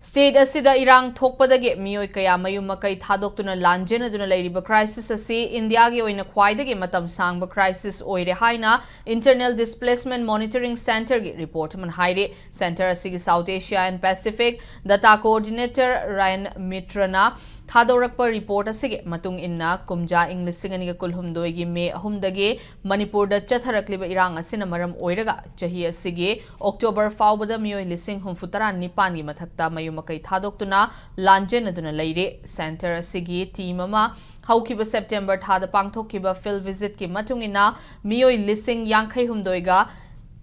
State asida irang thokpadagi miyoi kaya mayum makai thadokuna lanjena duna leiriba crisis asi India gi oina khwaidagi matam sangba crisis oire haina Internal Displacement Monitoring Center gi report man haire center asigi South Asia and Pacific data coordinator Ryan Mitrana Thadorакpa report asige matung inna kumja inglisingani ga kulhumdoi gi me ahumdagi Manipur da chatharakliba irang asina maram oiraga chahi asige October fawbada miyoi lising humfutara nipan gi mathakta mayumakai thadoktuna lanjen aduna leire center asigi team ama haukiba September thada pangthokiba field visit ki matungina miyoi lising yankhai humdoiga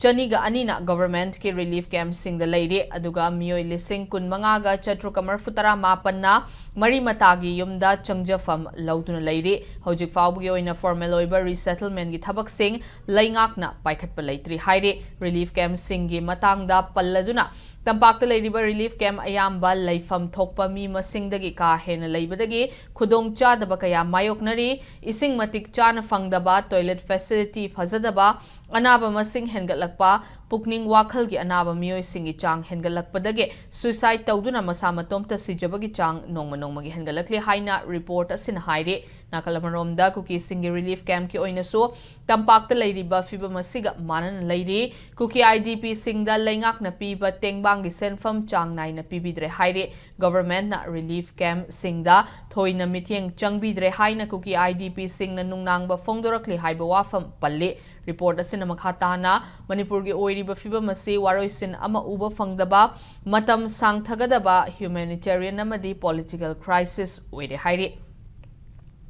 Chaniga anina government ki relief camp sing the lady aduga miyoi lising kun mangaga chatrukamar futara mapanna mari matagi yumda changjafam lautuna lady hojik fawbugi oina formal oiba resettlement gi thabak sing laingakna paikhatpa leitri haire relief camp sing gi matangda palladuna Tampakta leiriba relief camp ayamba laifam thokpa mi masingdagi ka hena leibadagi khudong chadaba kaya mayoknari ising matik chana fangdaba toilet facility phazadaba anaba masing hengatlakpa pukning wakhal gi anaba miyoi singi chang hengalakpadage suicide tawduna masa matomta sijabagi chang nongma gi hengalakli haina report asin haire nakalamaromda kuki singi relief camp ki oina so tampakta leiriba fiba masiga manan leiri kuki IDP singda leingak na piba tengbang gi senfam chang nai na pibidre haire government na relief camp singda thoina mitheng changbidre haina kuki IDP sing na nungnang ba fongdorakli haiba wafam palle report asina makhatana Manipur gi oiriba fiba masi waroisin ama uba fangdaba matam sangthagadaba humanitarian amadi political crisis oire haire